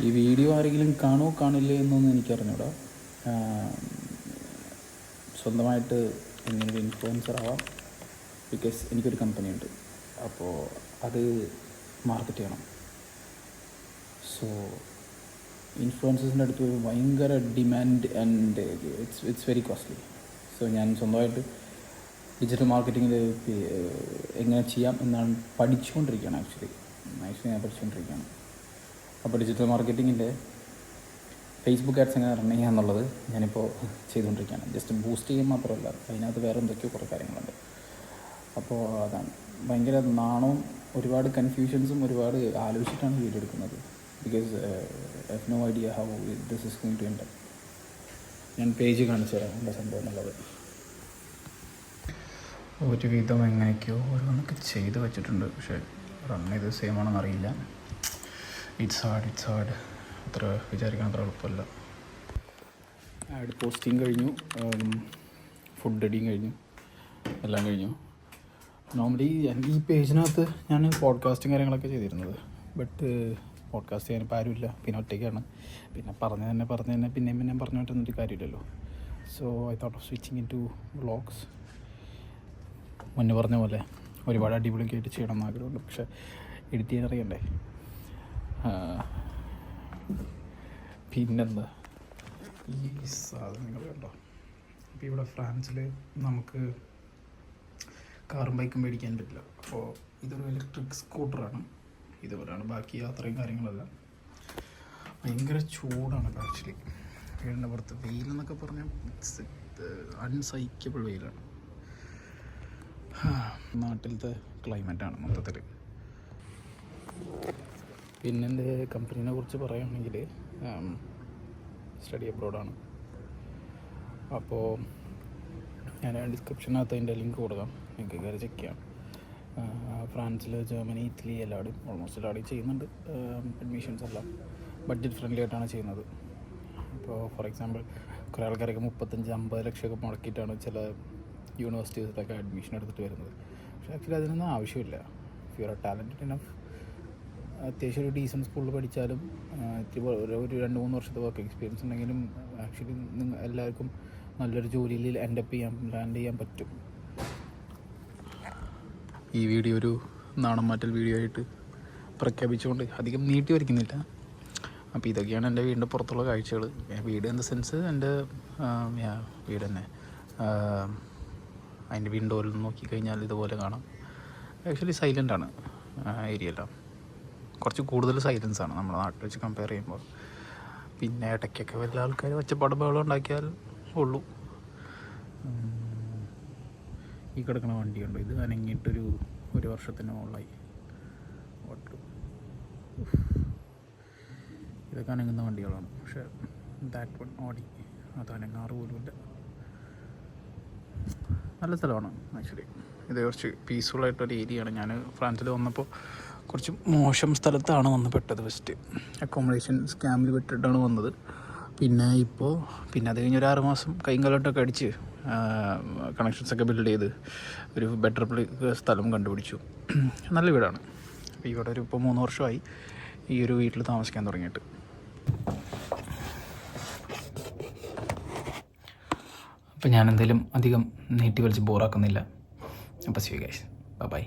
ഈ വീഡിയോ ആരെങ്കിലും കാണില്ലേ എന്നൊന്നും എനിക്കറിഞ്ഞൂടാ. സ്വന്തമായിട്ട് എങ്ങനെയൊരു ഇൻഫ്ലുവൻസർ ആവാം. ബിക്കോസ് എനിക്കൊരു കമ്പനിയുണ്ട്, അപ്പോൾ അത് മാർക്കറ്റ് ചെയ്യണം. സോ ഇൻഫ്ലുവൻസേഴ്സിൻ്റെ അടുത്ത് ഒരു ഭയങ്കര demand and it's very costly. So ഞാൻ സ്വന്തമായിട്ട് ഡിജിറ്റൽ മാർക്കറ്റിങ്ങിൽ എങ്ങനെ ചെയ്യാം എന്നാണ് പഠിച്ചുകൊണ്ടിരിക്കുകയാണ്. ആക്ച്വലി ഞാൻ പഠിച്ചുകൊണ്ടിരിക്കുകയാണ്. അപ്പോൾ ഡിജിറ്റൽ മാർക്കറ്റിങ്ങിൻ്റെ ഫേസ്ബുക്ക് ആഡ്സ് എങ്ങനെ റൺ ചെയ്യുക എന്നുള്ളത് ഞാനിപ്പോൾ ചെയ്തുകൊണ്ടിരിക്കുകയാണ്. ജസ്റ്റ് ബൂസ്റ്റ് ചെയ്യാൻ മാത്രമല്ല, അതിനകത്ത് വേറെ എന്തൊക്കെയോ കുറേ കാര്യങ്ങളുണ്ട്. അപ്പോൾ അതാണ് ഭയങ്കര നാണവും ഒരുപാട് കൺഫ്യൂഷൻസും ഒരുപാട് ആലോചിച്ചിട്ടാണ് വീഡിയോ എടുക്കുന്നത്. Because I have no idea how this is going to end. ഞാൻ പേജ് കാണിച്ചു തരാം എന്താ സംഭവം എന്നുള്ളത്. ഒരുവിധം എങ്ങനെയൊക്കെയോ ഓരോന്നൊക്കെ ചെയ്ത് വെച്ചിട്ടുണ്ട്, പക്ഷേ റൺ ചെയ്ത് സെയിം ആണെന്ന് അറിയില്ല. It's hard. അത്ര വിചാരിക്കാൻ അത്ര എളുപ്പമല്ല. ആഡ് പോസ്റ്റിംഗ് കഴിഞ്ഞു, ഫുഡ് എഡിങ് കഴിഞ്ഞു, എല്ലാം കഴിഞ്ഞു. നോർമലി ഈ പേജിനകത്ത് ഞാൻ പോഡ്കാസ്റ്റും കാര്യങ്ങളൊക്കെ ചെയ്തിരുന്നത്. ബട്ട് പോഡ്കാസ്റ്റ് ചെയ്യാനിപ്പോൾ ആരുമില്ല, പിന്നെ ഒറ്റയ്ക്കാണ്. പിന്നെ പറഞ്ഞ് തന്നെ പിന്നെയും പറഞ്ഞിട്ടൊന്നും കാര്യമില്ലല്ലോ. So I thought of switching into vlogs. മുന്നേ പറഞ്ഞ പോലെ ഒരുപാട് അടിപൊളിയൊക്കെ ആയിട്ട് ചെയ്യണം എന്ന് ആഗ്രഹമുണ്ട്, പക്ഷേ എഡിറ്റ് ചെയ്യാൻ അറിയണ്ടേ. പിന്നെന്താ ഈ സാധനങ്ങൾ കണ്ടോ. ഇപ്പോൾ ഇവിടെ ഫ്രാൻസിൽ നമുക്ക് കാറും ബൈക്കും മേടിക്കാൻ പറ്റില്ല. അപ്പോൾ ഇതൊരു ഇലക്ട്രിക് സ്കൂട്ടറാണ്. ഇതുപോലെയാണ് ബാക്കി യാത്രയും കാര്യങ്ങളെല്ലാം. ഭയങ്കര ചൂടാണ് ആക്ച്വലി. വീടിൻ്റെ പുറത്ത് വെയിലെന്നൊക്കെ പറഞ്ഞാൽ ഇറ്റ്സ് അൺസൈക്കബിൾ വെയിലാണ്. നാട്ടിലത്തെ ക്ലൈമറ്റാണ് മൊത്തത്തിൽ. പിന്നെ എൻ്റെ കമ്പനീനെ കുറിച്ച് പറയുകയാണെങ്കിൽ സ്റ്റഡി അബ്രോഡാണ്. അപ്പോൾ ഞാൻ ഡിസ്ക്രിപ്ഷനകത്ത് അതിൻ്റെ ലിങ്ക് കൊടുക്കാം, നിങ്ങൾക്ക് കയറി ചെക്ക് ചെയ്യാം. ഫ്രാൻസിൽ, ജർമ്മനി, ഇറ്റലി എല്ലാവരും ഓൾമോസ്റ്റ് എല്ലാവരും ചെയ്യുന്നുണ്ട്. അഡ്മിഷൻസ് എല്ലാം ബഡ്ജറ്റ് ഫ്രണ്ട്ലി ആയിട്ടാണ് ചെയ്യുന്നത്. ഇപ്പോൾ ഫോർ എക്സാമ്പിൾ കുറേ ആൾക്കാരൊക്കെ 35-50 ലക്ഷമൊക്കെ മുടക്കിയിട്ടാണ് ചില യൂണിവേഴ്സിറ്റീസിലൊക്കെ അഡ്മിഷൻ എടുത്തിട്ട് വരുന്നത്. പക്ഷേ ആക്ച്വലി അതിനൊന്നും ആവശ്യമില്ല. If you are talented enough, അത്യാവശ്യം ഒരു ഡീസൻറ്റ് സ്കൂളിൽ പഠിച്ചാലും ഒരു 2-3 വർഷത്തെ വർക്ക് എക്സ്പീരിയൻസ് ഉണ്ടെങ്കിലും ആക്ച്വലി എല്ലാവർക്കും നല്ലൊരു ജോലിയിൽ ലാൻഡ് ചെയ്യാൻ പറ്റും. ഈ വീഡിയോ ഒരു നാണം മാറ്റൽ വീഡിയോ ആയിട്ട് പ്രഖ്യാപിച്ചുകൊണ്ട് അധികം നീട്ടി വരയ്ക്കുന്നില്ല. അപ്പോൾ ഇതൊക്കെയാണ് എൻ്റെ വീടിൻ്റെ പുറത്തുള്ള കാഴ്ചകൾ. വീട് ഇൻ ദ സെൻസ് എൻ്റെ വീട് തന്നെ. അതിൻ്റെ വിൻഡോയിൽ നോക്കിക്കഴിഞ്ഞാൽ ഇതുപോലെ കാണാം. ആക്ച്വലി സൈലൻ്റാണ് ഏരിയ എല്ലാം. കുറച്ച് കൂടുതൽ സൈലൻസാണ് നമ്മുടെ നാട്ടിൽ വെച്ച് കമ്പയർ ചെയ്യുമ്പോൾ. പിന്നെ ഇടയ്ക്കൊക്കെ വല്ല ആൾക്കാർ ഒച്ചപ്പാട് ബഹളം ഉണ്ടാക്കിയാൽ ഉള്ളൂ. ഈ കിടക്കുന്ന വണ്ടിയുണ്ട്, ഇത് അനങ്ങിയിട്ടൊരു 1 വർഷത്തിന് മുകളിലായി. ഇതൊക്കെ അനങ്ങുന്ന വണ്ടികളാണ്. പക്ഷേ ദാറ്റ് വൺ ഓടി അത് അനങ്ങാറ് പോലുമില്ല. നല്ല സ്ഥലമാണ് ആക്ച്വലി. ഇത് കുറച്ച് പീസ്ഫുള്ളായിട്ടൊരു ഏരിയയാണ്. ഞാൻ ഫ്രാൻസിൽ വന്നപ്പോൾ കുറച്ച് മോശം സ്ഥലത്താണ് വന്ന് പെട്ടത്. ഫസ്റ്റ് അക്കോമഡേഷൻ സ്കാമിൽ വിട്ടിട്ടാണ് വന്നത്. പിന്നെ അത് കഴിഞ്ഞ് ഒരു 6 മാസം കൈകാലോട്ടൊക്കെ അടിച്ച് കണക്ഷൻസൊക്കെ ബിൽഡ് ചെയ്ത് ഒരു ബെറ്റർ സ്ഥലം കണ്ടുപിടിച്ചു. നല്ല വീടാണ്. ഇവിടെ ഇപ്പോൾ 3 വർഷമായി ഈ ഒരു വീട്ടിൽ താമസിക്കാൻ തുടങ്ങിയിട്ട്. അപ്പോൾ ഞാൻ എന്തായാലും അധികം നീട്ടി വലിച്ച് ബോറാക്കുന്നില്ല. അപ്പോൾ സീ യു ഗൈസ്, ബൈ.